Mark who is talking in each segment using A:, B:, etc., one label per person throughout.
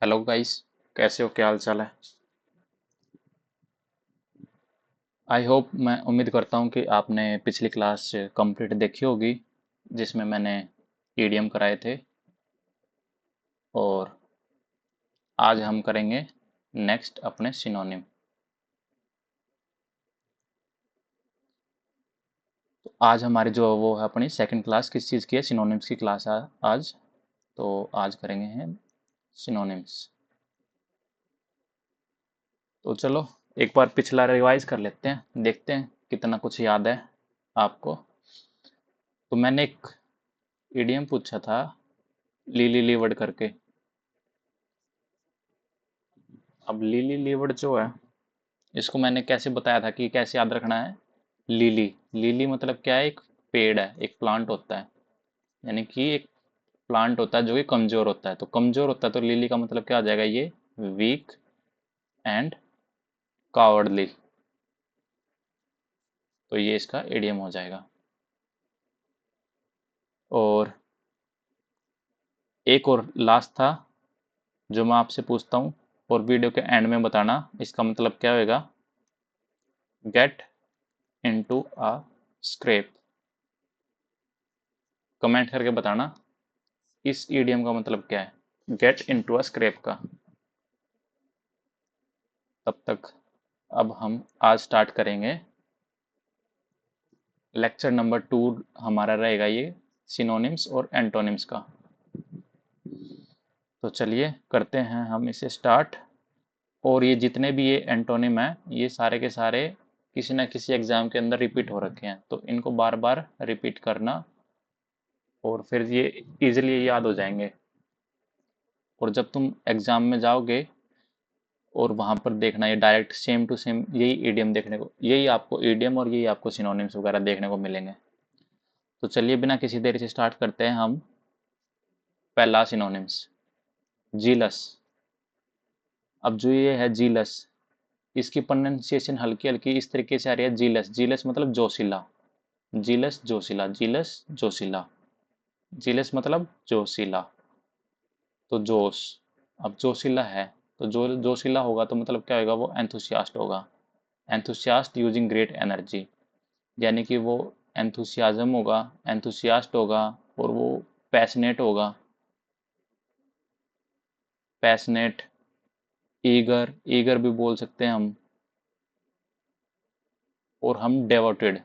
A: Hello guys. कैसे हो, क्या हाल चाल है? आई होप, मैं उम्मीद करता हूँ कि आपने पिछली क्लास कंप्लीट देखी होगी जिसमें मैंने ईडियम कराए थे। और आज हम करेंगे नेक्स्ट अपने सिनोनिम। तो आज हमारी जो वो है अपनी सेकंड क्लास किस चीज़ की है, सिनोनिम्स की क्लास है आज। तो आज करेंगे हैं सिनोनिम्स। तो चलो एक बार पिछला रिवाइज कर लेते हैं, देखते हैं कितना कुछ याद है आपको। तो मैंने एक ईडियम पूछा था, लीली लीवर्ड करके। अब लिली लीवर्ड जो है, इसको मैंने कैसे बताया था कि कैसे याद रखना है। लिली, लिली मतलब क्या है? एक पेड़ है, एक प्लांट होता है। यानी कि एक प्लांट होता है जो कि कमजोर होता है। तो कमजोर होता है तो लिली का मतलब क्या आ जाएगा? ये वीक एंड कावर्डली। तो ये इसका इडियम हो जाएगा। और एक और लास्ट था जो मैं आपसे पूछता हूँ, और वीडियो के एंड में बताना इसका मतलब क्या होएगा। Get into a scrap. Comment करके बताना इस ईडियम का मतलब क्या है, गेट इनटू अ स्क्रैप का। तब तक अब हम आज स्टार्ट करेंगे लेक्चर नंबर 2। हमारा रहेगा ये सिनोनिम्स और एंटोनिम्स का। तो चलिए करते हैं हम इसे स्टार्ट। और ये जितने भी ये एंटोनिम हैं, ये सारे के सारे किसी ना किसी एग्जाम के अंदर रिपीट हो रखे हैं, तो इनको बार बार रिपीट करना और फिर ये इजीली याद हो जाएंगे। और जब तुम एग्जाम में जाओगे और वहां पर देखना, ये डायरेक्ट सेम टू सेम यही ईडियम देखने को, यही आपको ईडियम और यही आपको सिनोनिम्स वगैरह देखने को मिलेंगे। तो चलिए बिना किसी देरी से स्टार्ट करते हैं हम। पहला सिनोनिम्स, जीलस। अब जो ये है जीलस, इसकी प्रोनाउंसिएशन हल्की हल्की इस तरीके से आ रही है, जीलस। जीलस मतलब जोशीला, जीलस जोशीला, जीलस जोशीला। जीलस मतलब जोशीला, तो जोश। अब जोशीला है तो जो जोशीला होगा तो मतलब क्या होगा? वो एंथुसियास्ट होगा। एंथुसियास्ट यूजिंग ग्रेट एनर्जी, यानी कि वो एंथुसियाज्म होगा, एंथुसियास्ट होगा, और वो पैशनेट होगा। पैशनेट, ईगर, ईगर भी बोल सकते हैं हम। और हम डेवोटेड,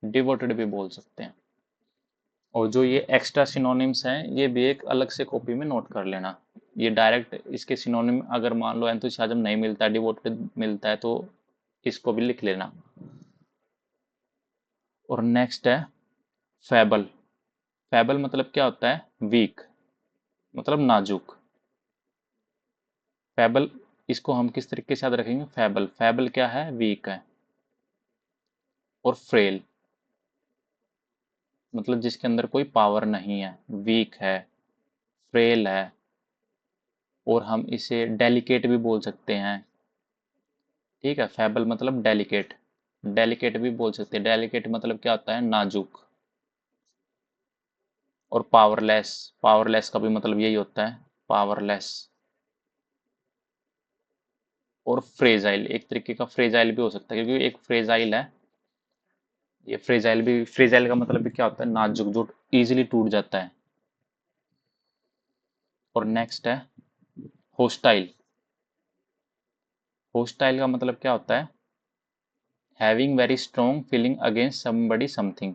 A: डिवोटेड भी बोल सकते हैं। और जो ये एक्स्ट्रा सिनोनिम्स हैं, ये भी एक अलग से कॉपी में नोट कर लेना। ये डायरेक्ट इसके सिनोनिम अगर मान लो एंथुसियाज्म नहीं मिलता है, डिवोटेड मिलता है, तो इसको भी लिख लेना। और नेक्स्ट है फैबल। फैबल मतलब क्या होता है? वीक, मतलब नाजुक। फैबल, इसको हम किस तरीके से याद रखेंगे? फैबल, फैबल क्या है? वीक है। और फ्रेल मतलब जिसके अंदर कोई पावर नहीं है, वीक है, फ्रेल है। और हम इसे डेलिकेट भी बोल सकते हैं। ठीक है, फैबल मतलब डेलिकेट, डेलिकेट भी बोल सकते हैं। डेलिकेट मतलब क्या होता है? नाजुक। और पावरलेस, पावरलेस का भी मतलब यही होता है, पावरलेस। और फ्रेजाइल, एक तरीके का फ्रेजाइल भी हो सकता है, क्योंकि एक फ्रेजाइल है। ये फ्रेजाइल भी, फ्रेजाइल का मतलब भी क्या होता है? नाजुक, जो इजीली टूट जाता है। और नेक्स्ट है होस्टाइल। होस्टाइल का मतलब क्या होता है? Having very strong feeling against somebody something,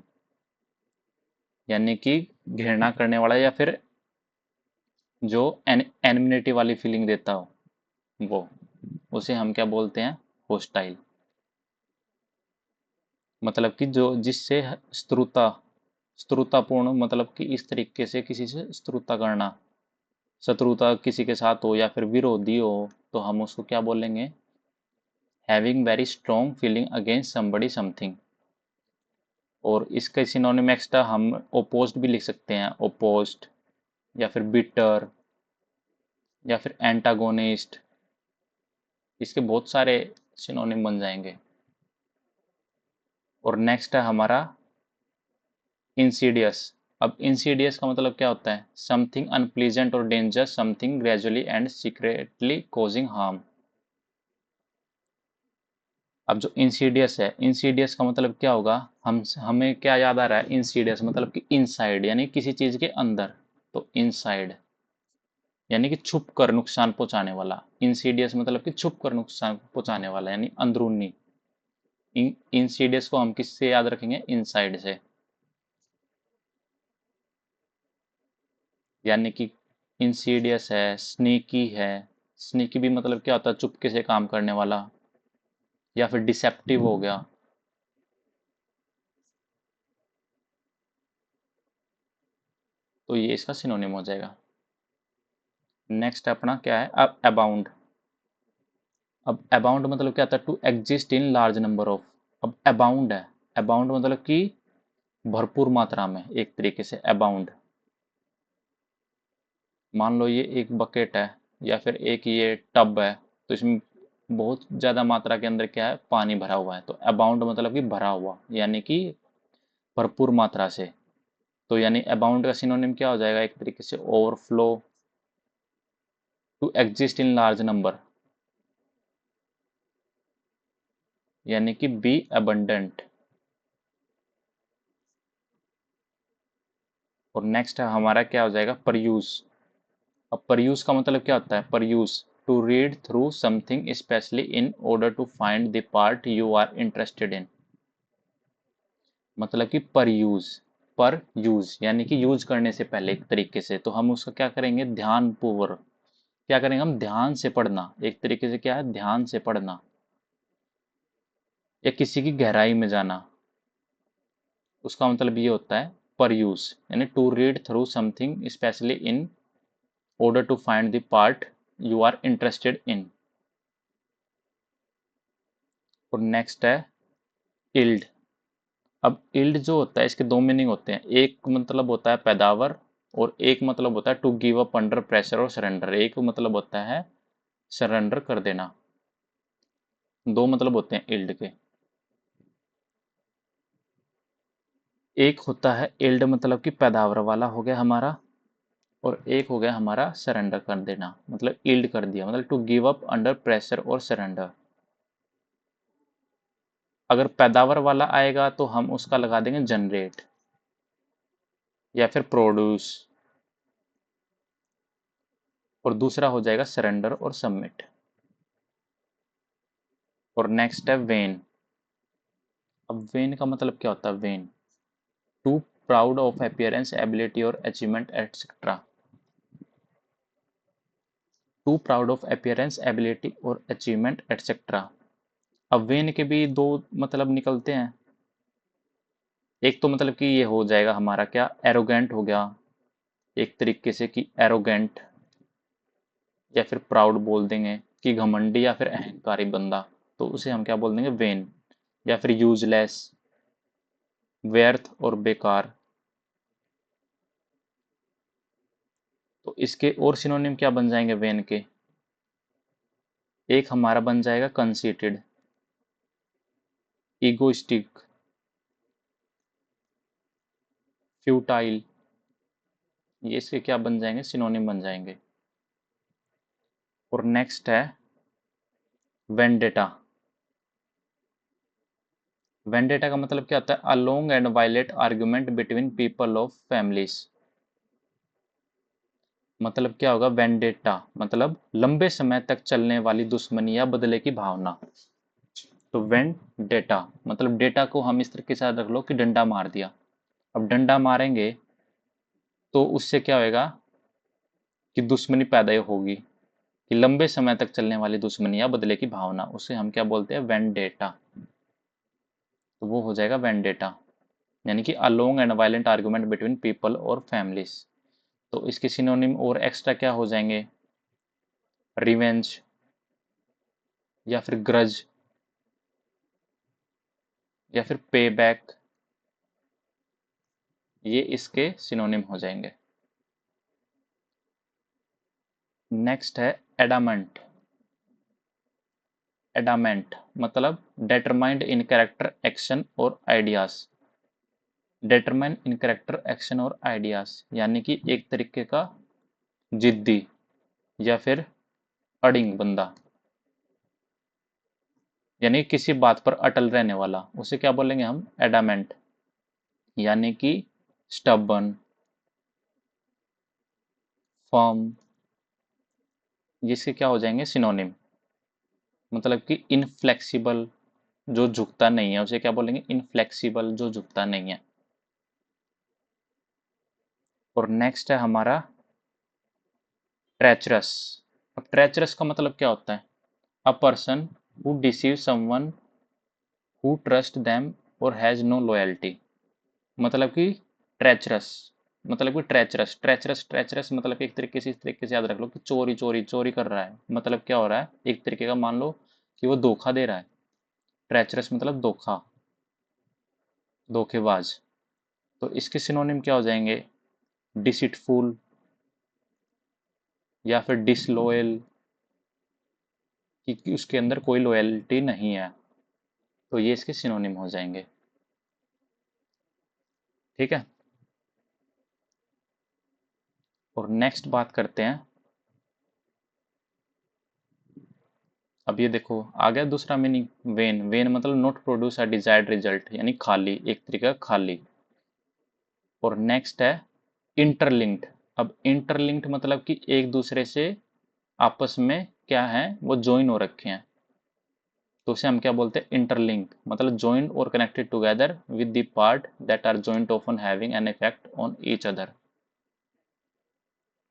A: यानी कि घृणा करने वाला, या फिर जो एनिमिटी वाली फीलिंग देता हो, वो, उसे हम क्या बोलते हैं? होस्टाइल। मतलब कि जो जिससे शत्रुता, शत्रुतापूर्ण, मतलब कि इस तरीके से किसी से शत्रुता करना, शत्रुता किसी के साथ हो या फिर विरोधी हो, तो हम उसको क्या बोलेंगे? Having very strong feeling against somebody something. और इसका सिनोनिम एक्स्ट्रा हम ओपोस्ट भी लिख सकते हैं, ओपोस्ट, या फिर बिटर, या फिर एंटागोनिस्ट। इसके बहुत सारे सिनोनिम बन जाएंगे। और नेक्स्ट है हमारा इंसीडियस। अब इंसीडियस का मतलब क्या होता है? समथिंग अनप्लीजेंट और danger, something gradually and secretly causing harm. अब जो इंसीडियस है, इंसीडियस का मतलब क्या होगा? हमें क्या याद आ रहा है? इंसीडियस मतलब कि इनसाइड, यानी किसी चीज के अंदर। तो इनसाइड यानी कि छुप कर नुकसान पहुंचाने वाला। इंसीडियस मतलब कि छुप कर नुकसान पहुंचाने वाला, यानी अंदरूनी। इंसीडियस को हम किससे याद रखेंगे? इनसाइड से। यानी कि इंसीडियस है, स्नीकी है। स्नीकी भी मतलब क्या होता है? चुपके से काम करने वाला, या फिर डिसेप्टिव हो गया। तो ये इसका सिनोनिम हो जाएगा। नेक्स्ट अपना क्या है? अब अबाउंड। अब अबाउंड मतलब क्या होता है? To exist in large number of. अब अबाउंड है, अबाउंड मतलब कि भरपूर मात्रा में, एक तरीके से अबाउंड। मान लो ये एक बकेट है, या फिर एक ये टब है, तो इसमें बहुत ज्यादा मात्रा के अंदर क्या है? पानी भरा हुआ है। तो अबाउंड मतलब कि भरा हुआ, यानी कि भरपूर मात्रा से। तो यानी अबाउंड का सिनोनिम क्या हो जाएगा? एक तरीके से overflow, to exist in large number, यानी कि बी अबंडेंट। और नेक्स्ट है हमारा क्या हो जाएगा? परयूज। अब परयूज का मतलब क्या होता है? Peruse, to read through something specially in order to find the part you are interested in. मतलब कि पर यूज, पर यूज यानी कि यूज करने से पहले, एक तरीके से तो हम उसका क्या करेंगे? ध्यान पूर्वक क्या करेंगे? हम ध्यान से पढ़ना, एक तरीके से क्या है? ध्यान से पढ़ना, या किसी की गहराई में जाना। उसका मतलब ये होता है पर यूज, यानी to read through something specially in order to find the part you are interested in. और नेक्स्ट है इल्ड। अब इल्ड जो होता है, इसके दो मीनिंग होते हैं। एक मतलब होता है पैदावार, और एक मतलब होता है to give up under pressure और सरेंडर। एक मतलब होता है सरेंडर कर देना। दो मतलब होते हैं इल्ड के। एक होता है इल्ड मतलब कि पैदावार वाला हो गया हमारा, और एक हो गया हमारा सरेंडर कर देना, मतलब इल्ड कर दिया, मतलब to give up under pressure और सरेंडर। अगर पैदावार वाला आएगा तो हम उसका लगा देंगे जनरेट, या फिर प्रोड्यूस। और दूसरा हो जाएगा सरेंडर और सबमिट। और नेक्स्ट है वेन। अब वेन का मतलब क्या होता है? Vain, to proud of appearance, ability और achievement etcetera. To proud of appearance, ability और अचीवमेंट एटसेट्रा। अब वेन के भी दो मतलब निकलते हैं। एक तो मतलब कि ये हो जाएगा हमारा क्या? एरोगेंट हो गया, एक तरीके से कि एरोगेंट, या फिर प्राउड बोल देंगे कि घमंडी या फिर अहंकारी बंदा, तो उसे हम क्या बोल देंगे? वेन। या फिर यूजलेस, व्यर्थ और बेकार। तो इसके और सिनोनिम क्या बन जाएंगे वेन के? एक हमारा बन जाएगा कंसीटेड, ईगोइस्टिक, फ्यूटाइल। ये इसके क्या बन जाएंगे? सिनोनिम बन जाएंगे। और नेक्स्ट है वेंडेटा। वेंडेटा का मतलब क्या होता है? A long and violent argument between people of families. मतलब क्या होगा? वेंडेटा मतलब लंबे समय तक चलने वाली दुश्मनी या बदले की भावना। तो वेंडेटा मतलब डेटा को हम इस तरीके से याद रख लो कि डंडा मार दिया। अब डंडा मारेंगे तो उससे क्या होएगा? कि दुश्मनी पैदा होगी, कि लंबे समय तक चलने वाली दुश्मनी या बदले की भावना, उसे हम क्या बोलते हैं? वेंडेटा। तो वो हो जाएगा वेंडेटा, यानी कि a long and violent argument between people और फैमिलीज। तो इसके सिनोनिम और एक्स्ट्रा क्या हो जाएंगे? रिवेंज, या फिर ग्रज, या फिर पे बैक। ये इसके सिनोनिम हो जाएंगे। नेक्स्ट है एडामेंट। एडामेंट मतलब डेटरमाइंड इन कैरेक्टर, एक्शन और ideas. Determine in character action और आइडियाज, यानी कि एक तरीके का जिद्दी या फिर अड़िंग बंदा, यानी किसी बात पर अटल रहने वाला, उसे क्या बोलेंगे हम? एडामेंट। यानी कि स्टबर्न, फर्म, जिसके क्या हो जाएंगे सिनोनिम। मतलब कि इनफ्लेक्सिबल, जो झुकता नहीं है, उसे क्या बोलेंगे? इनफ्लेक्सिबल, जो झुकता नहीं है। और नेक्स्ट है हमारा ट्रेचरस। अब ट्रेचरस का मतलब क्या होता है? A person who deceive someone who trust them और हैज नो लॉयल्टी। मतलब कि ट्रेचरस, मतलब कि ट्रेचरस ट्रेचरस ट्रेचरस मतलब कि एक तरीके से, इस तरीके से याद रख लो कि चोरी चोरी चोरी कर रहा है। मतलब क्या हो रहा है? एक तरीके का मान लो कि वो धोखा दे रहा है। ट्रेचरस मतलब धोखा, धोखेबाज। तो इसके सिनोनिम क्या हो जाएंगे? डिसिटफुल या फिर डिसलॉयल, कि उसके अंदर कोई लॉयल्टी नहीं है। तो ये इसके सिनोनिम हो जाएंगे। ठीक है। और नेक्स्ट बात करते हैं। अब ये देखो आ गया दूसरा मीनिंग, वेन। वेन मतलब not produce a desired result, यानी खाली, एक तरीका खाली। और नेक्स्ट है इंटरलिंक्ड। अब इंटरलिंक्ड मतलब कि एक दूसरे से आपस में क्या है, वो ज्वाइन हो रखे हैं। तो उसे हम क्या बोलते हैं? इंटरलिंक, मतलब ज्वाइंट और connected together with the part that are joint often having an effect on each other.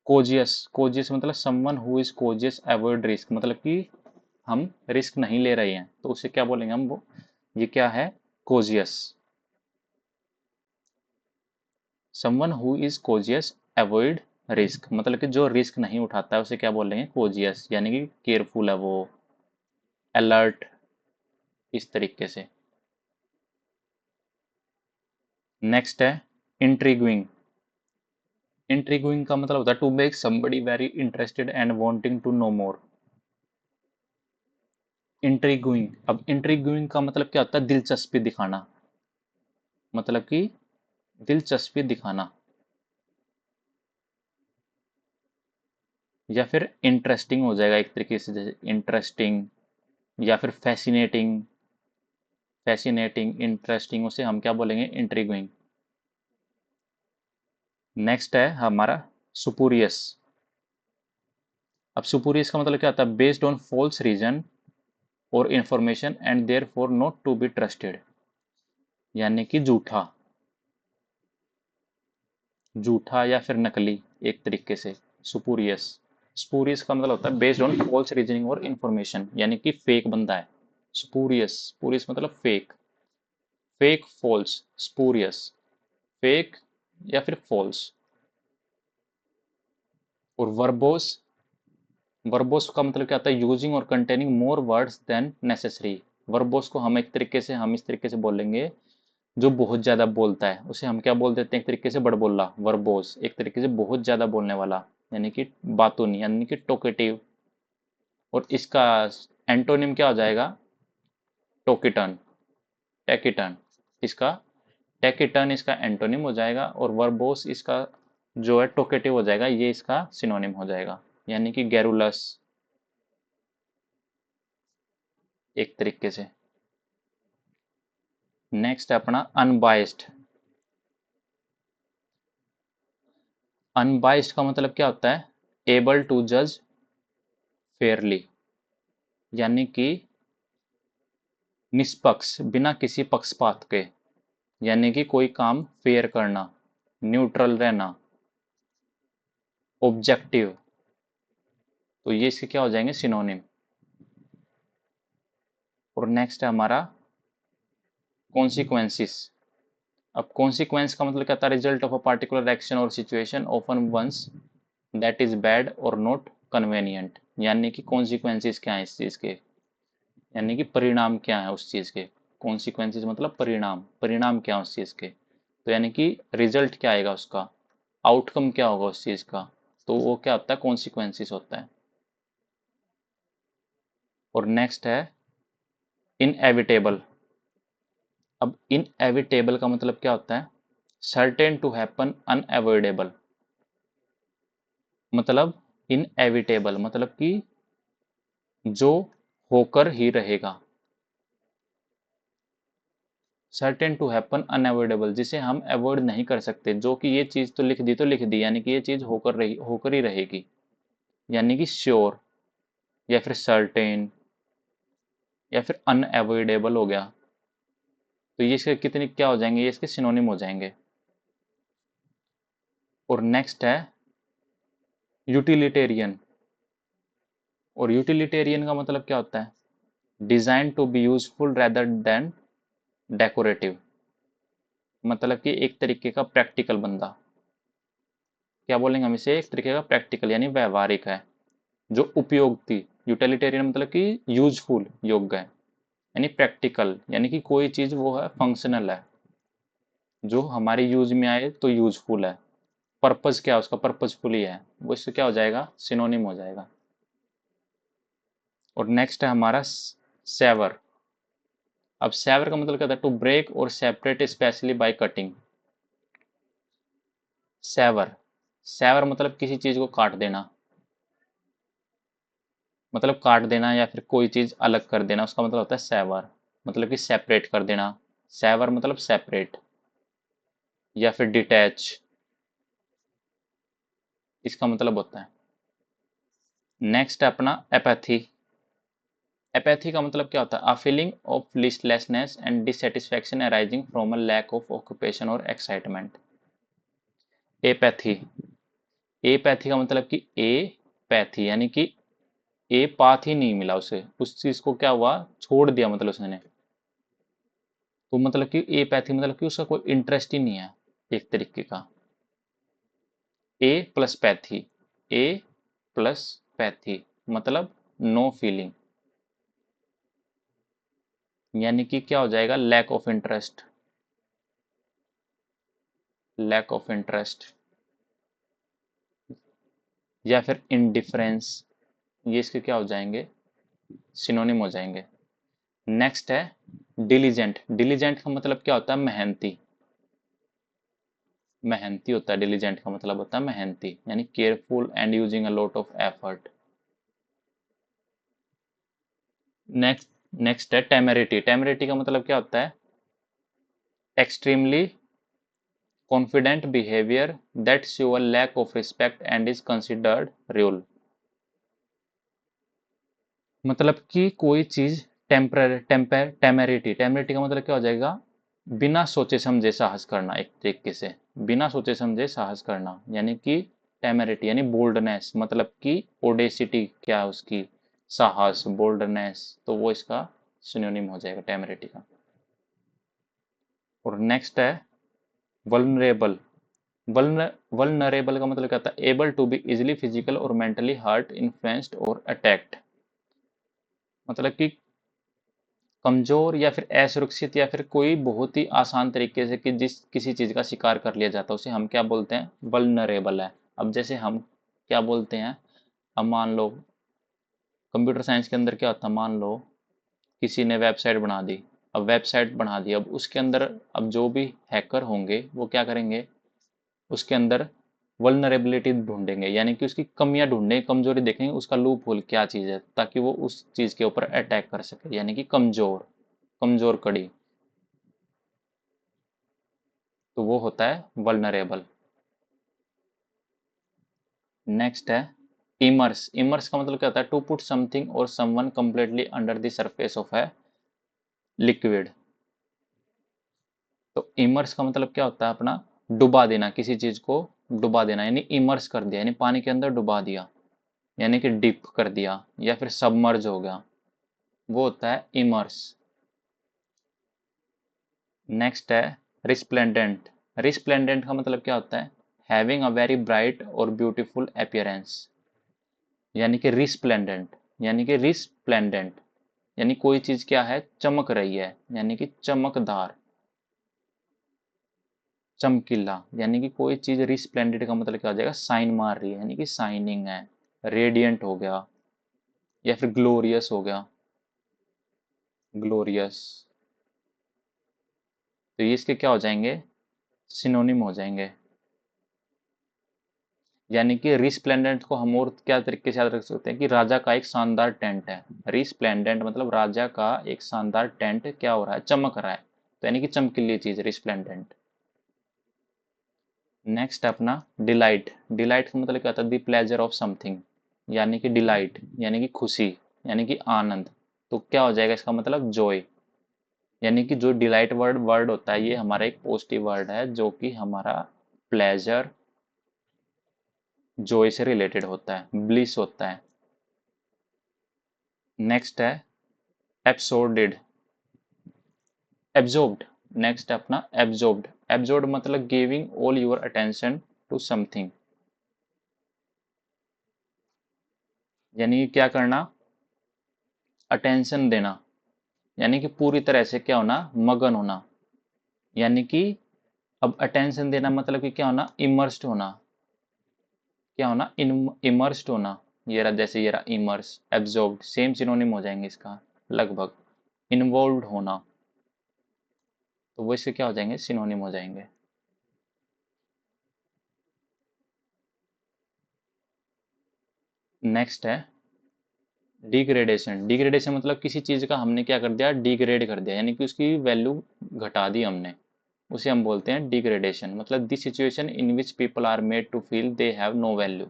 A: Cautious, cautious मतलब someone who is cautious avoid risk, मतलब कि हम रिस्क नहीं ले रहे हैं, तो उसे क्या बोलेंगे हम? वो ये क्या है? Cautious. Someone who is cautious avoid risk, मतलब कि जो रिस्क नहीं उठाता है उसे क्या बोलेंगे? कोजियस, यानी कि केयरफुल है वो, अलर्ट, इस तरीके से। नेक्स्ट है इंट्रीग्विंग। इंट्रीग्विंग का मतलब होता है to make somebody very interested and wanting to know more. Intriguing, अब इंट्रीग्विंग का मतलब क्या होता है? दिलचस्पी दिखाना, मतलब कि दिलचस्पी दिखाना। या फिर इंटरेस्टिंग हो जाएगा एक तरीके से, जैसे इंटरेस्टिंग या फिर फैसिनेटिंग। फैसिनेटिंग, इंटरेस्टिंग, उसे हम क्या बोलेंगे? इंट्रीग्विंग। नेक्स्ट है हमारा सुपुरियस। अब सुपुरियस का मतलब क्या होता है? बेस्ड ऑन फॉल्स रीजन और information and therefore not to be trusted, यानी कि झूठा, झूठा या फिर नकली, एक तरीके से। सुपुरियस, स्पूरियस का मतलब होता है बेस्ड ऑन फॉल्स रीजनिंग और इंफॉर्मेशन, यानी कि फेक बंदा है। स्पूरियस, स्पूरियस मतलब fake, fake false, spurious, fake या फिर फॉल्स। और वर्बोस, वर्बोस का मतलब क्या होता है? यूजिंग और containing more words than necessary. Verbose को हम एक तरीके से, हम इस तरीके से बोलेंगे, जो बहुत ज्यादा बोलता है उसे हम क्या बोल देते हैं? एक तरीके से बड़बोला, वर्बोस, एक तरीके से बहुत ज्यादा बोलने वाला, यानी कि बातूनी, यानी कि टोकेटिव। और इसका एंटोनिम क्या हो जाएगा? टोकिटन, टेकिटन। इसका टेकिटन इसका एंटोनिम हो जाएगा, और वर्बोस इसका जो है टोकेटिव हो जाएगा, ये इसका सिनोनिम हो जाएगा, यानी कि गैरुलस, एक तरीके से। नेक्स्ट है अपना अनबाइस्ड। अनबाइस्ड का मतलब क्या होता है? एबल टू जज फेयरली, यानी कि निष्पक्ष, बिना किसी पक्षपात के, यानी कि कोई काम फेयर करना, न्यूट्रल रहना, ऑब्जेक्टिव। तो ये इसके क्या हो जाएंगे? सिनोनिम। और नेक्स्ट है हमारा कॉन्सिक्वेंसिस। अब कॉन्सिक्वेंस का मतलब क्या था? Result of a particular action और situation often one that is bad और नॉट कन्वेनियंट, यानी कि कॉन्सिक्वेंसिस क्या है इस चीज के, यानी कि परिणाम क्या है उस चीज के। कॉन्सिक्वेंसिस मतलब परिणाम, परिणाम क्या है उस चीज के। तो यानी कि रिजल्ट क्या आएगा उसका, आउटकम क्या होगा उस चीज का, तो वो क्या होता है? कॉन्सिक्वेंसिस होता है। और नेक्स्ट है इनएविटेबल। अब इनएविटेबल का मतलब क्या होता है? सर्टेन टू हैपन अनएवॉइडेबल, मतलब इनएविटेबल, मतलब कि जो होकर ही रहेगा। सर्टेन टू हैपन अनएवॉइडेबल, जिसे हम अवॉइड नहीं कर सकते, जो कि ये चीज तो लिख दी, यानी कि ये चीज होकर ही रहेगी, यानी कि श्योर या फिर सर्टेन या फिर अनएवॉइडेबल हो गया। तो ये इसके कितने क्या हो जाएंगे, ये इसके सिनोनिम हो जाएंगे। और नेक्स्ट है यूटिलिटेरियन। और यूटिलिटेरियन का मतलब क्या होता है, design to be useful rather than decorative, मतलब कि एक तरीके का प्रैक्टिकल बंदा, क्या बोलेंगे हम इसे, एक तरीके का प्रैक्टिकल यानी व्यवहारिक है, जो उपयोगी। यूटिलिटेरियन मतलब कि यूजफुल, योग्य है, यानी प्रैक्टिकल यानी कि कोई चीज वो है फंक्शनल है, जो हमारे यूज में आए तो यूजफुल है। पर्पज क्या है उसका, पर्पजफुल ही है, वो इससे क्या हो जाएगा, सिनोनिम हो जाएगा। और नेक्स्ट है हमारा सेवर। अब सेवर का मतलब क्या होता है, टू ब्रेक और separate specially by cutting. Sever, sever मतलब किसी चीज को काट देना, मतलब काट देना या फिर कोई चीज अलग कर देना, उसका मतलब होता है सेवर, मतलब कि सेपरेट कर देना। सेवर मतलब सेपरेट या फिर डिटैच, इसका मतलब होता है। नेक्स्ट है अपना एपैथी। एपैथी का मतलब क्या होता है, a feeling of listlessness and dissatisfaction arising from a lack of occupation और एक्साइटमेंट। एपैथी, एपैथी का मतलब कि ए पैथी, यानी कि ए पाथ ही नहीं मिला उसे, उस चीज को क्या हुआ, छोड़ दिया, मतलब उसने। तो मतलब कि ए पैथी मतलब कि उसका कोई इंटरेस्ट ही नहीं है, एक तरीके का। A plus pathy, a plus pathy मतलब नो फीलिंग, यानी कि क्या हो जाएगा, lack of interest, lack of interest या फिर इनडिफरेंस, ये इसके क्या हो जाएंगे, सिनोनिम हो जाएंगे। नेक्स्ट है डिलीजेंट। डिलीजेंट का मतलब क्या होता है, मेहनती, मेहनती होता है। डिलीजेंट का मतलब होता है मेहनती, यानी careful and using a lot of effort. Next, next है टेमेरिटी। टेमेरिटी का मतलब क्या होता है, extremely confident behaviour that show a lack of respect and is considered rude, मतलब कि कोई चीज टेमेरिटी, टेमेरिटी का मतलब क्या हो जाएगा, बिना सोचे समझे साहस करना, एक तरीके से बिना सोचे समझे साहस करना, यानी कि टेमेरिटी यानी बोल्डनेस, मतलब कि ओडेसिटी क्या है उसकी, साहस, बोल्डनेस, तो वो इसका सिनोनिम हो जाएगा टेमेरिटी का। और नेक्स्ट है वल्नरेबल। वल्नरेबल का मतलब क्या होता है, able to be easily physical और मेंटली हर्ट, इन्फ्लुएंस्ड और अटैक्ड, मतलब कि कमजोर या फिर असुरक्षित या फिर कोई बहुत ही आसान तरीके से कि जिस किसी चीज का शिकार कर लिया जाता है, उसे हम क्या बोलते हैं, वल्नरेबल है। अब जैसे हम क्या बोलते हैं, अब मान लो कंप्यूटर साइंस के अंदर क्या होता है, मान लो किसी ने वेबसाइट बना दी, अब वेबसाइट बना दी, अब उसके अंदर अब जो भी हैकर होंगे वो क्या करेंगे, उसके अंदर वल्नरेबिलिटी ढूंढेंगे, यानी कि उसकी कमियां ढूंढेंगे, कमजोरी देखेंगे, उसका लूप होल क्या चीज है, ताकि वो उस चीज के ऊपर अटैक कर सके, यानी कि कमजोर, कमजोर कड़ी, तो वो होता है वल्नरेबल। नेक्स्ट है इमर्स। इमर्स का मतलब क्या होता है, टू पुट समथिंग और someone completely under the surface of है लिक्विड। तो इमर्स का मतलब क्या होता है अपना, डुबा देना, किसी चीज को डुबा देना, यानी इमर्स कर दिया, यानी पानी के अंदर डुबा दिया, यानी कि डिप कर दिया या फिर सबमर्ज हो गया, वो होता है इमर्स। नेक्स्ट है रिस्प्लेंडेंट। रिस्प्लेंडेंट का मतलब क्या होता है, हैविंग अ वेरी ब्राइट और ब्यूटीफुल अपीयरेंस, यानी कि रिस्प्लेंडेंट, यानी कि रिस्प्लेंडेंट यानी कोई चीज क्या है, चमक रही है, यानी कि चमकदार, चमकीला, यानी कि कोई चीज रिस्प्लेंडेंट का मतलब क्या हो जाएगा, साइन मार रही है, यानी कि साइनिंग है, रेडियंट हो गया या फिर ग्लोरियस हो गया, ग्लोरियस, तो ये इसके क्या हो जाएंगे, सिनोनिम हो जाएंगे। यानी कि रिस्प्लेंडेंट को हम और क्या तरीके से याद रख सकते हैं कि राजा का एक शानदार टेंट है। रिस्प्लेंडेंट मतलब राजा का एक शानदार टेंट क्या हो रहा है, चमक रहा है, तो यानी कि चमकीली चीज, रिस्प्लेंडेंट। नेक्स्ट अपना डिलाइट। डिलाइट का मतलब क्या होता है, द प्लेजर ऑफ समथिंग, यानी कि डिलाइट यानी कि खुशी, यानी कि आनंद। तो क्या हो जाएगा इसका मतलब जॉय। यानी कि जो डिलाइट वर्ड वर्ड होता है ये हमारा एक पॉजिटिव वर्ड है जो कि हमारा प्लेजर, जॉय से रिलेटेड होता है, ब्लिस होता है। नेक्स्ट है एब्सोर्डेड, एब्जॉर्ब्ड। नेक्स्ट अपना एब्जॉर्ब्ड। एब्जॉर्ब्ड मतलब giving all your attention to something, यानी क्या करना, अटेंशन देना, यानी कि पूरी तरह से क्या होना, मगन होना। यानी कि अब अटेंशन देना मतलब कि क्या होना, इमर्स्ड होना। क्या होना, इमर्स्ड होना। ये रहा, जैसे ये रहा इमर्स, एब्जॉर्ब्ड, सेम सिनोनिम हो जाएंगे इसका लगभग। इन्वॉल्व होना, तो वो इससे क्या हो जाएंगे, सिनोनिम हो जाएंगे। नेक्स्ट है डिग्रेडेशन। डिग्रेडेशन मतलब किसी चीज का हमने क्या कर दिया, डिग्रेड कर दिया, यानी कि उसकी वैल्यू घटा दी हमने, उसे हम बोलते हैं डिग्रेडेशन। मतलब the situation in which people are made to feel they have no value.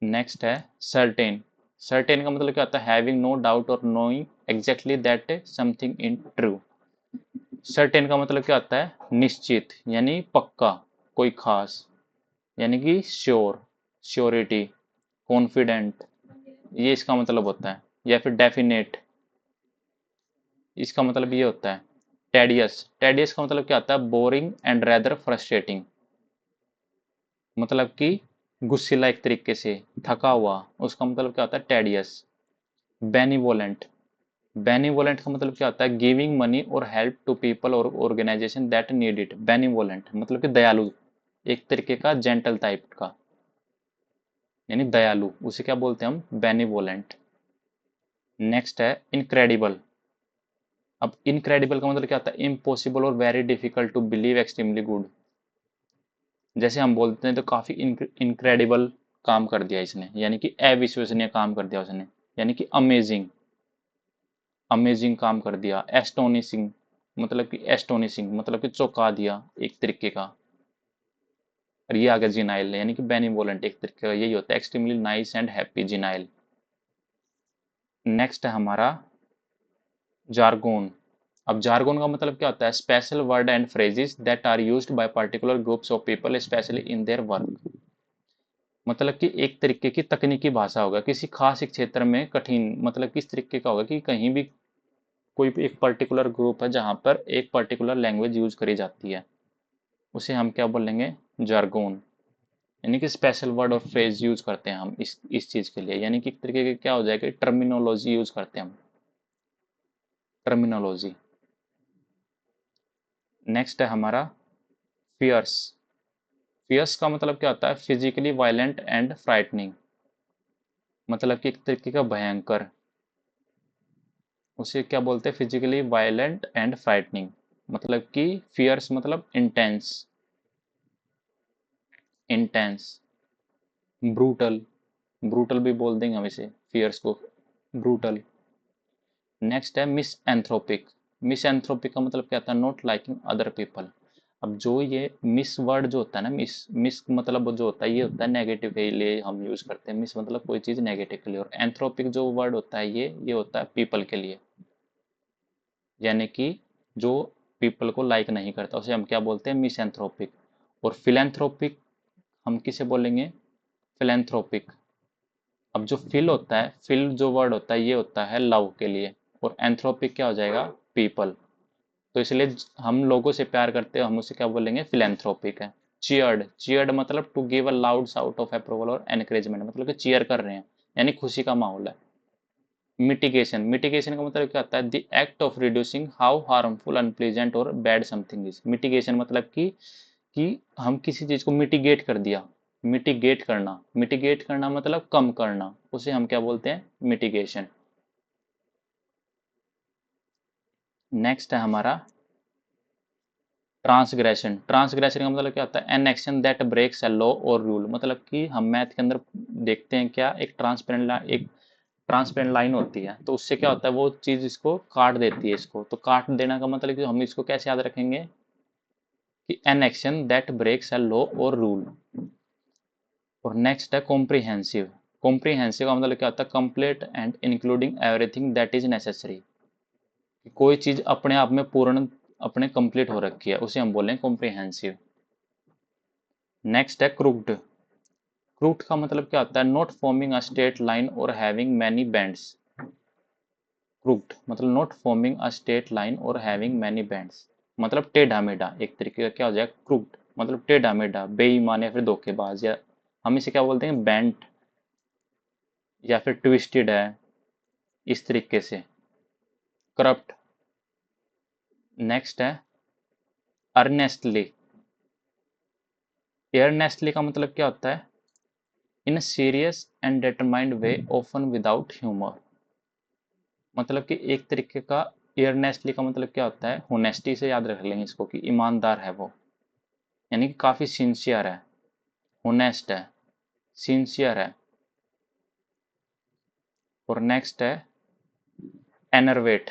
A: Next है सर्टेन। सर्टेन का मतलब क्या होता है, हैविंग नो डाउट और knowing exactly that something in true. Certain का मतलब क्या होता है, निश्चित यानी पक्का, कोई खास, यानी कि श्योर, श्योरिटी, कॉन्फिडेंट, ये इसका मतलब होता है। या फिर डेफिनेट, इसका मतलब ये होता है। टेडियस, टेडियस का मतलब क्या होता है, बोरिंग एंड रेदर फ्रस्ट्रेटिंग, मतलब कि गुस्सैला एक तरीके से, थका हुआ, उसका मतलब क्या होता है टेडियस। बेनिवोलेंट, बेनिवोलेंट का मतलब क्या होता है, गिविंग मनी और हेल्प टू पीपल और organisation that need it. Benevolent मतलब कि दयालु, एक तरीके का जेंटल टाइप का, यानी दयालु, उसे क्या बोलते हैं हम, बेनिवोलेंट। नेक्स्ट है इनक्रेडिबल। अब इनक्रेडिबल का मतलब क्या होता है, इम्पॉसिबल और very difficult to believe, extremely good. जैसे हम बोलते हैं तो काफी इनक्रेडिबल काम कर दिया इसने, यानी कि अविश्वसनीय काम कर दिया उसने, यानी कि अमेजिंग, अमेजिंग काम कर दिया। एस्टोनिशिंग मतलब कि, एस्टोनिशिंग मतलब कि चौंका दिया एक तरीके का। और ये आ गया जिनाइल, यानी कि बेनिवोलेंट एक तरीके का यही होता है, extremely nice and happy, genial. Next है हमारा जार्गोन। अब जार्गोन का मतलब क्या होता है, special word and phrases that are used by particular groups of people specially in their work. मतलब कि एक तरीके की तकनीकी भाषा होगा, किसी खास एक क्षेत्र में कठिन, मतलब किस तरीके का होगा कि कहीं भी कोई भी एक पर्टिकुलर ग्रुप है जहां पर एक पर्टिकुलर लैंग्वेज यूज करी जाती है, उसे हम क्या बोलेंगे, जार्गोन। यानी कि स्पेशल वर्ड और फ्रेज यूज करते हैं हम इस चीज के लिए, यानी कि एक तरीके के क्या हो जाएगा, टर्मिनोलॉजी यूज करते हैं हम, टर्मिनोलॉजी। नेक्स्ट है हमारा फियर्स। फियर्स का मतलब क्या होता है, फिजिकली वायलेंट एंड फ्राइटनिंग, मतलब कि एक तरीके का भयंकर, उसे क्या बोलते हैं, फिजिकली वायलेंट एंड फ्राइटनिंग। मतलब कि फियर्स मतलब इंटेंस, इंटेंस, ब्रूटल, ब्रूटल भी बोल देंगे हम इसे, फियर्स को, ब्रूटल। नेक्स्ट है मिस एंथ्रोपिक। मिस एंथ्रोपिक का मतलब क्या होता है, नॉट लाइकिंग अदर पीपल। अब जो ये मिस वर्ड जो होता है ना, मिस, मिस मतलब जो होता है ये होता है नेगेटिव के लिए हम यूज करते हैं, मिस मतलब कोई चीज नेगेटिव के लिए, और एंथ्रोपिक जो वर्ड होता है ये होता है पीपल के लिए, यानी कि जो पीपल को लाइक नहीं करता उसे हम क्या बोलते हैं, मिस एंथ्रोपिक। और फिलेंथ्रोपिक हम किसे बोलेंगे, फिलेंथ्रोपिक। अब जो फिल होता है, फिल जो वर्ड होता है ये होता है लव के लिए, और एंथ्रोपिक क्या हो जाएगा, पीपल। तो इसलिए हम लोगों से प्यार करते हैं, हम उसे क्या बोलेंगे, फिलेंथ्रोपिक है। चीयर्ड, चीयर्ड मतलब to give a loud shout of approval और एनकरेजमेंट, मतलब कि चीयर कर रहे हैं, यानी खुशी का माहौल है। मिटिगेशन, मिटिगेशन का मतलब क्या होता है, the act of reducing how harmful, unpleasant और बैड समथिंग इज। मिटिगेशन मतलब कि हम किसी चीज को मिटिगेट कर दिया, मिटिगेट करना, मिटिगेट करना मतलब कम करना, उसे हम क्या बोलते हैं, मिटिगेशन। नेक्स्ट है हमारा ट्रांसग्रेशन, ट्रांसग्रेशन का मतलब क्या होता है? An action that breaks a law और रूल। मतलब कि हम मैथ के अंदर देखते हैं क्या, एक ट्रांसपेरेंट लाइन होती है, तो उससे क्या होता है, वो चीज इसको काट देती है। इसको तो काट देना का मतलब कि हम इसको कैसे याद रखेंगे कि an action that breaks a law और रूल। और नेक्स्ट है कॉम्प्रिहेंसिव। कॉम्प्रिहेंसिव का मतलब क्या होता है? Complete and including everything that is necessary. कोई चीज अपने आप में पूर्ण, अपने कंप्लीट हो रखी है, उसे हम बोलें कॉम्प्रिहेंसिव। नेक्स्ट है क्रूक्ड। क्रूक्ड का मतलब क्या होता है? Not forming a straight line और हैविंग मैनी बेंड्स। क्रूक्ड मतलब not forming a straight line और हैविंग मैनी बेंड्स, मतलब टेढ़ा मेढ़ा। एक तरीके का क्या हो जाएगा? क्रूक्ड मतलब टेढ़ा मेढ़ा, बेईमान या फिर धोखेबाज, या हम इसे क्या बोलते हैं? बेंट या फिर ट्विस्टेड है, इस तरीके से। करप्ट। नेक्स्ट है अर्नेस्टली। एयरनेस्टली का मतलब क्या होता है? In serious and determined way often without humour. मतलब कि एक तरीके का एयरनेस्टली का मतलब क्या होता है? होनेस्टी से याद रख लेंगे इसको कि ईमानदार है वो, यानी कि काफी सिंसियर है, होनेस्ट है, सिंसियर है। और नेक्स्ट है एनरवेट।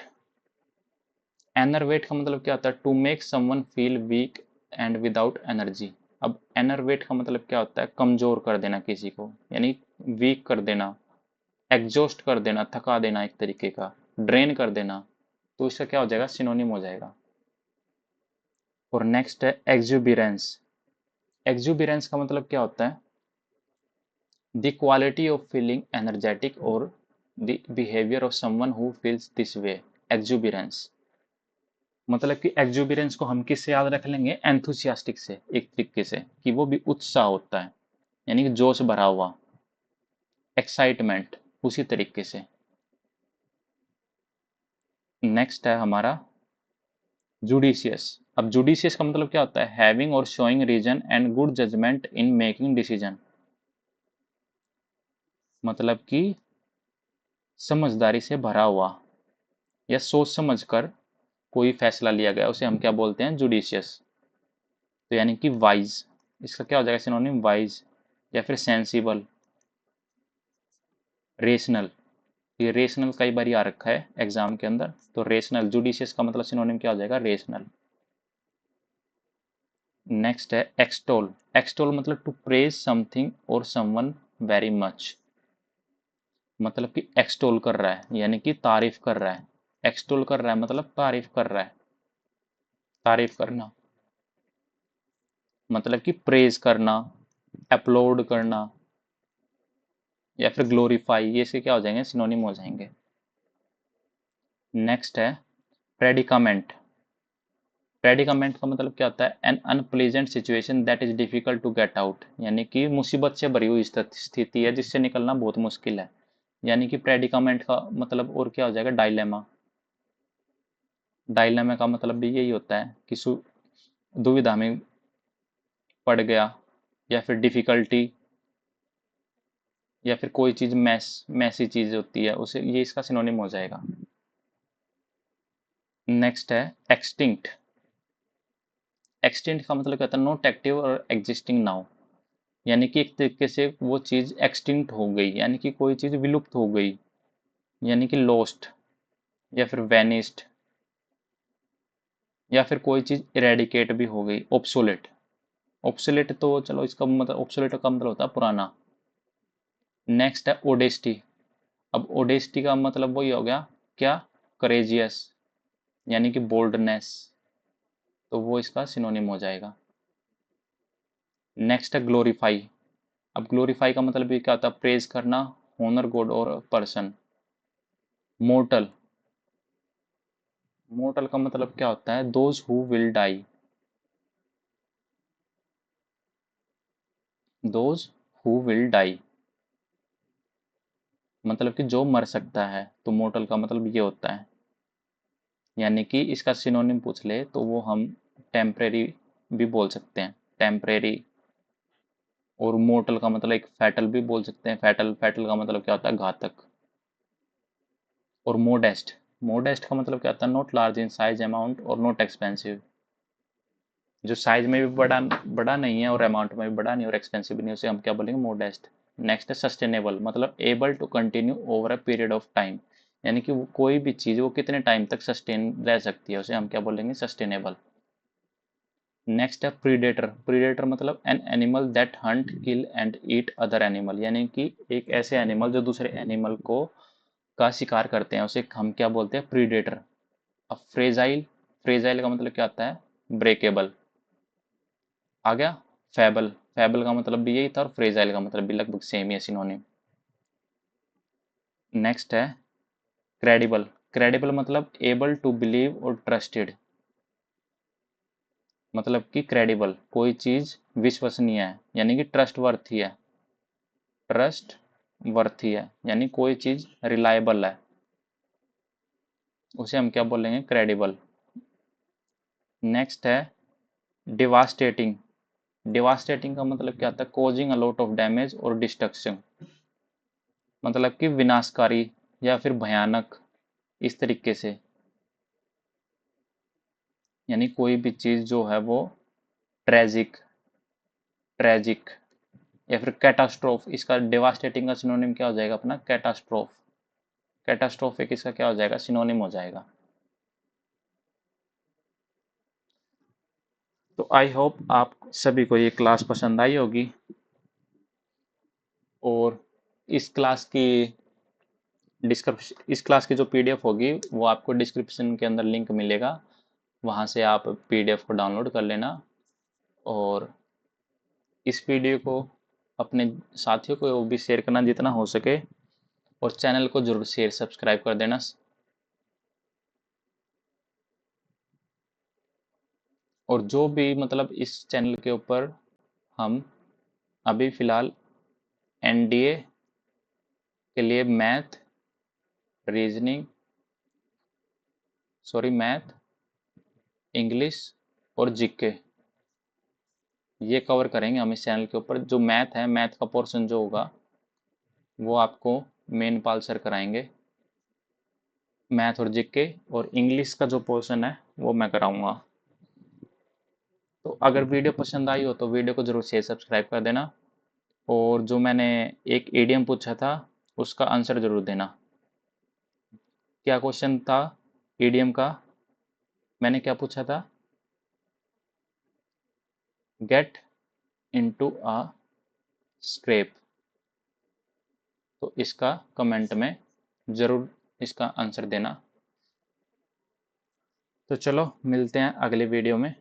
A: एनरवेट का मतलब क्या होता है? To make someone feel weak and without energy. अब एनरवेट का मतलब क्या होता है? कमजोर कर देना किसी को, यानी वीक कर देना, एग्जॉस्ट कर देना, थका देना, एक तरीके का ड्रेन कर देना। तो इसका क्या हो जाएगा? सिनोनिम हो जाएगा। और नेक्स्ट है एक्जुबिरेंस। एक्जुबिरेंस का मतलब क्या होता है? The quality of feeling energetic और the behaviour of someone who feels this way. Exuberance मतलब कि एक्जुबिरेंस को हम किससे याद रख लेंगे? एंथुसियास्टिक से, एक तरीके से कि वो भी उत्साह होता है, यानी कि जोश भरा हुआ, एक्साइटमेंट, उसी तरीके से। नेक्स्ट है हमारा जुडिशियस। अब जुडिशियस का मतलब क्या होता है? हैविंग और showing reason and good judgement in making decision. मतलब कि समझदारी से भरा हुआ या सोच समझकर कोई फैसला लिया गया, उसे हम क्या बोलते हैं? जुडिशियस। तो यानी कि वाइज, इसका क्या हो जाएगा सिनोनिम? वाइज या फिर सेंसिबल, रेशनल। ये रेशनल कई बार आ रखा है एग्जाम के अंदर, तो रेशनल, जुडिशियस का मतलब सिनोनिम क्या हो जाएगा? रेशनल। नेक्स्ट है एक्सटोल। एक्सटोल मतलब टू प्रेज समथिंग और समवन वेरी मच। मतलब कि एक्सटोल कर रहा है, यानी कि तारीफ कर रहा है। एक्सटोल कर रहा है मतलब तारीफ कर रहा है, तारीफ करना, मतलब कि प्रेज करना, अपलोड करना, या फिर ग्लोरीफाई, ये इसके क्या हो जाएंगे? सिनोनिम हो जाएंगे। नेक्स्ट है प्रेडिकामेंट। प्रेडिकामेंट का मतलब क्या होता है? An unpleasant situation that is difficult to get out, यानी कि मुसीबत से भरी हुई स्थिति है जिससे निकलना बहुत मुश्किल है। यानी कि प्रेडिकामेंट का मतलब और क्या हो जाएगा? डायलेमा। डायलेमा का मतलब भी यही होता है कि दुविधा में पड़ गया, या फिर डिफिकल्टी, या फिर कोई चीज मैसी चीज होती है उसे, ये इसका सिनोनिम हो जाएगा। नेक्स्ट है एक्सटिंक्ट। एक्सटिंक्ट का मतलब क्या होता है? नॉट एक्टिव और एग्जिस्टिंग नाउ। यानी कि एक तरीके से वो चीज एक्सटिंक्ट हो गई, यानी कि कोई चीज विलुप्त हो गई, यानी कि लॉस्ट या फिर वैनिस्ड, या फिर कोई चीज इरेडिकेट भी हो गई, ऑब्सोलेट। ऑब्सोलेट तो चलो, इसका मतलब ऑब्सोलेट का मतलब होता है पुराना। नेक्स्ट है ओडेस्टी। अब ओडेस्टी का मतलब वही हो गया क्या? करेजियस, यानी कि बोल्डनेस, तो वो इसका सिनोनिम हो जाएगा। नेक्स्ट है ग्लोरीफाई। अब ग्लोरीफाई का मतलब ये क्या होता है? प्रेज करना, होनर गॉड और पर्सन। मोर्टल। मोर्टल का मतलब क्या होता है? Those who will die, those who will die, मतलब कि जो मर सकता है, तो मोर्टल का मतलब ये होता है। यानी कि इसका सिनोनिम पूछ ले तो वो हम टेम्परेरी भी बोल सकते हैं, टेम्परेरी। और मोर्टल का मतलब एक फैटल भी बोल सकते हैं, फैटल, फैटल का मतलब क्या होता है? घातक। और मोडेस्ट, मोडेस्ट का मतलब क्या होता है? Not large in size, amount और नॉट एक्सपेंसिव। जो साइज में भी बड़ा बड़ा नहीं है और अमाउंट में भी बड़ा नहीं और एक्सपेंसिव भी नहीं, उसे हम क्या बोलेंगे, मोडेस्ट। नेक्स्ट है सस्टेनेबल, मतलब able to continue over a period of time, यानी कि वो कोई भी चीज़ वो कितने टाइम तक सस्टेन रह सकती है, उसे हम क्या बोलेंगे, सस्टेनेबल। नेक्स्ट है प्रीडेटर। प्रीडेटर मतलब an animal that Hunt kill and eat other animal, यानी कि एक ऐसे एनिमल जो दूसरे एनिमल को का शिकार करते हैं, उसे हम क्या बोलते हैं, प्रीडेटर। अब फ्रेजाइल, फ्रेजाइल का मतलब क्या आता है, ब्रेकेबल। आ गया फैबल, फैबल का मतलब भी यही था और फ्रेजाइल का मतलब भी लगभग सेम ही है, सिनोनिम। नेक्स्ट है क्रेडिबल। क्रेडिबल मतलब एबल टू बिलीव और ट्रस्टेड, मतलब कि क्रेडिबल कोई चीज विश्वसनीय है, यानी कि ट्रस्ट वर्थी है, ट्रस्ट वर्थी है, यानी कोई चीज रिलायबल है, उसे हम क्या बोलेंगे, क्रेडिबल। नेक्स्ट है डिवास्टेटिंग। डिवास्टेटिंग का मतलब क्या होता है, causing a lot of damage और डिस्ट्रक्शन, मतलब कि विनाशकारी या फिर भयानक, इस तरीके से, यानी कोई भी चीज जो है वो ट्रेजिक, ट्रेजिक या फिर कैटास्ट्रोफ, इसका डेवास्टेटिंग का सिनोनिम क्या हो जाएगा अपना, कैटास्ट्रोफ। कैटास्ट्रोफिक इसका क्या हो जाएगा, सिनोनिम हो जाएगा। तो आई होप आप सभी को ये क्लास पसंद आई होगी, और इस क्लास की डिस्क्रिप्शन, इस क्लास की जो पीडीएफ होगी वो आपको डिस्क्रिप्शन के अंदर लिंक मिलेगा, वहाँ से आप पीडीएफ को डाउनलोड कर लेना, और इस वीडियो को अपने साथियों को भी शेयर करना जितना हो सके, और चैनल को जरूर शेयर सब्सक्राइब कर देना। और जो भी मतलब इस चैनल के ऊपर हम अभी फ़िलहाल एनडीए के लिए math, reasoning, sorry math, English और जीके, ये कवर करेंगे हम इस चैनल के ऊपर। जो मैथ है, मैथ का पोर्शन जो होगा वो आपको मेन पाल सर कराएंगे, मैथ और जीके, और इंग्लिश का जो पोर्शन है वो मैं कराऊंगा। तो अगर वीडियो पसंद आई हो तो वीडियो को जरूर शेयर सब्सक्राइब कर देना, और जो मैंने एक ईडीएम पूछा था उसका आंसर जरूर देना। क्या क्वेश्चन था ईडीएम का, मैंने क्या पूछा था, गेट इनटू अ स्क्रैप, तो इसका कमेंट में ज़रूर इसका आंसर देना। तो चलो मिलते हैं अगले वीडियो में।